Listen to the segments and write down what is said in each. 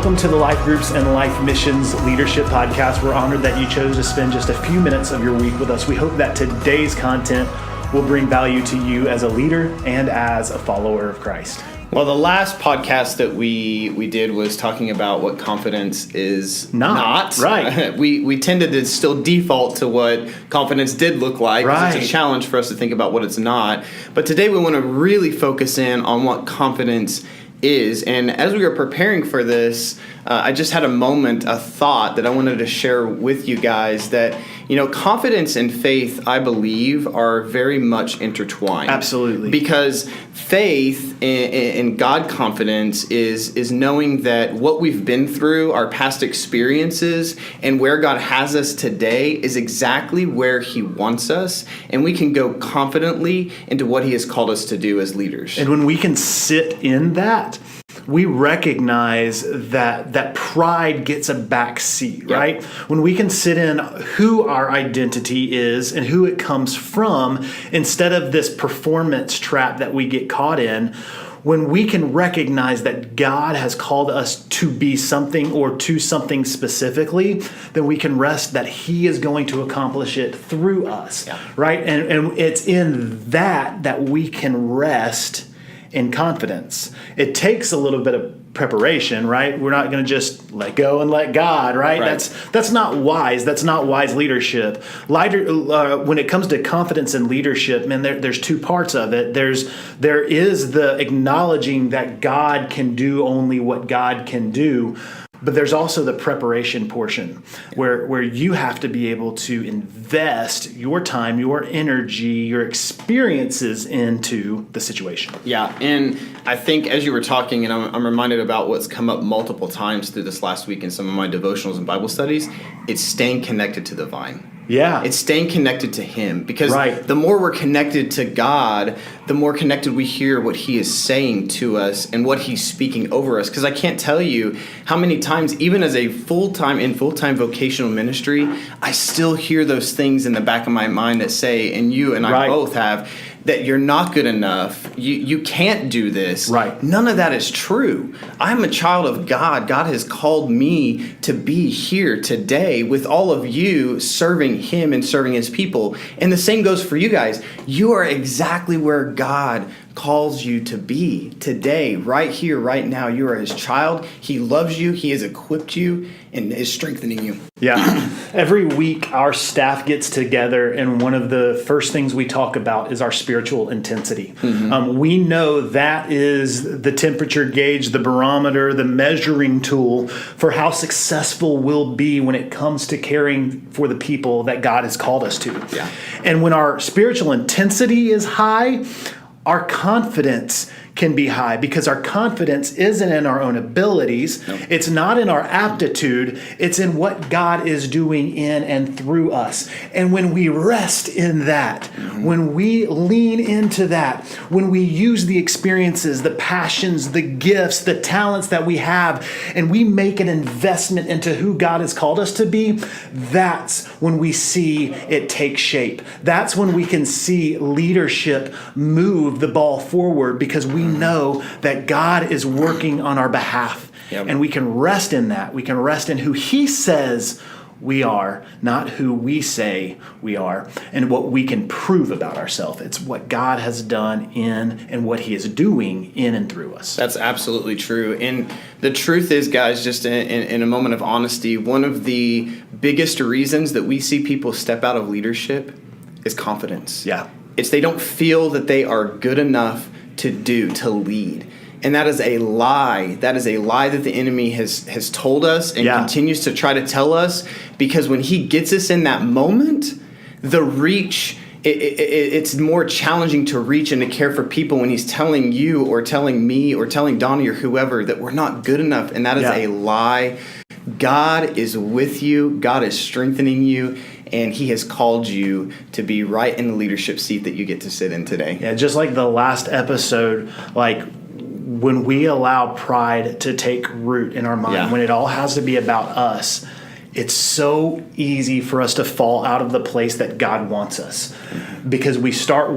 Welcome to the Life Groups and Life Missions Leadership Podcast. We're honored that you chose to spend just a few minutes of your week with us. We hope that today's content will bring value to you as a leader and as a follower of Christ. Well, the last podcast that we did was talking about what confidence is not. Right. We tended to still default to what confidence did look like. Right. It's a challenge for us to think about what it's not. But today we want to really focus in on what confidence is. And as we were preparing for this, I just had a thought that I wanted to share with you guys that, confidence and faith, I believe, are very much intertwined. Absolutely. Because faith and God confidence is knowing that what we've been through, our past experiences, and where God has us today is exactly where He wants us, and we can go confidently into what He has called us to do as leaders. And when we can sit in that, we recognize that pride gets a back seat, right? Yep. When we can sit in who our identity is and who it comes from, instead of this performance trap that we get caught in, when we can recognize that God has called us to be something or to something specifically, then we can rest that He is going to accomplish it through us, right? And it's in that we can rest in confidence. It takes a little bit of preparation, right? We're not going to just let go and let God, right? That's not wise. That's not wise leadership. When it comes to confidence and leadership, man, there's two parts of it. There is the acknowledging that God can do only what God can do. But there's also the preparation portion where you have to be able to invest your time, your energy, your experiences into the situation. Yeah, and I think as you were talking, and I'm reminded about what's come up multiple times through this last week in some of my devotionals and Bible studies, it's staying connected to the vine. Yeah. It's staying connected to Him. Because the more we're connected to God, the more connected we hear what He is saying to us and what He's speaking over us. Because I can't tell you how many times, even as a full-time vocational ministry, I still hear those things in the back of my mind that say, and you and I both have, that you're not good enough. You can't do this. Right. None of that is true. I'm a child of God. God has called me to be here today with all of you serving Him and serving His people. And the same goes for you guys. You are exactly where God calls you to be today, right here, right now. You are His child. He loves you. He has equipped you and is strengthening you. Yeah. Every week, our staff gets together, and one of the first things we talk about is our spiritual intensity. Mm-hmm. We know that is the temperature gauge, the barometer, the measuring tool for how successful we'll be when it comes to caring for the people that God has called us to. Yeah. And when our spiritual intensity is high, our confidence can be high, because our confidence isn't in our own abilities. Nope. It's not in our aptitude. It's in what God is doing in and through us. And when we rest in that, when we lean into that, when we use the experiences, the passions, the gifts, the talents that we have, and we make an investment into who God has called us to be, that's when we see it take shape. That's when we can see leadership move the ball forward, because we know that God is working on our behalf. Yep. And we can rest in that. We can rest in who He says we are, not who we say we are, and what we can prove about ourselves. It's what God has done in and what He is doing in and through us. That's absolutely true. And the truth is, guys, just in a moment of honesty, one of the biggest reasons that we see people step out of leadership is confidence. Yeah. It's they don't feel that they are good enough to lead. And that is a lie. That is a lie that the enemy has told us and continues to try to tell us, because when he gets us in that moment, the reach, it's more challenging to reach and to care for people when he's telling you or telling me or telling Donnie or whoever that we're not good enough. And that is a lie. God is with you. God is strengthening you. And He has called you to be right in the leadership seat that you get to sit in today. Yeah, just like the last episode, when we allow pride to take root in our mind, when it all has to be about us, it's so easy for us to fall out of the place that God wants us because we start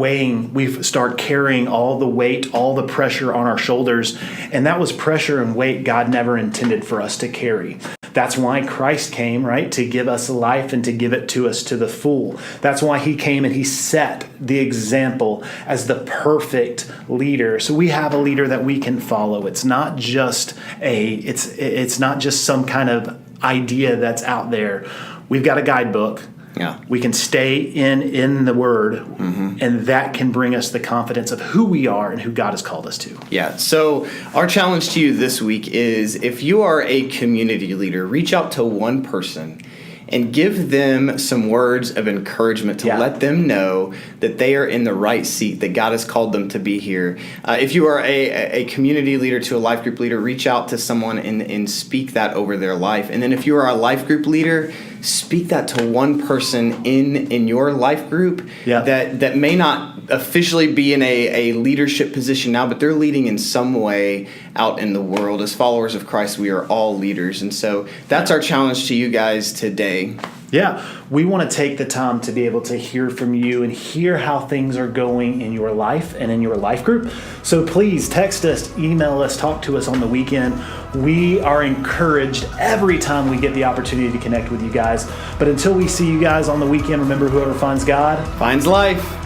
carrying all the weight, all the pressure on our shoulders. And that was pressure and weight God never intended for us to carry. That's why Christ came, right? To give us life and to give it to us to the full. That's why he came and he set the example as the perfect leader. So we have a leader that we can follow. It's not just it's not just some kind of idea that's out there. We've got a guidebook. Yeah. We can stay in the Word, and that can bring us the confidence of who we are and who God has called us to. Yeah. So our challenge to you this week is if you are a community leader, reach out to one person and give them some words of encouragement to let them know that they are in the right seat, that God has called them to be here. If you are a community leader to a life group leader, reach out to someone and speak that over their life. And then if you are a life group leader, speak that to one person in your life group that may not officially be in a leadership position now, but they're leading in some way out in the world. As followers of Christ, we are all leaders. And so that's our challenge to you guys today. Yeah, we want to take the time to be able to hear from you and hear how things are going in your life and in your life group. So please text us, email us, talk to us on the weekend. We are encouraged every time we get the opportunity to connect with you guys. But until we see you guys on the weekend, remember, whoever finds God finds life.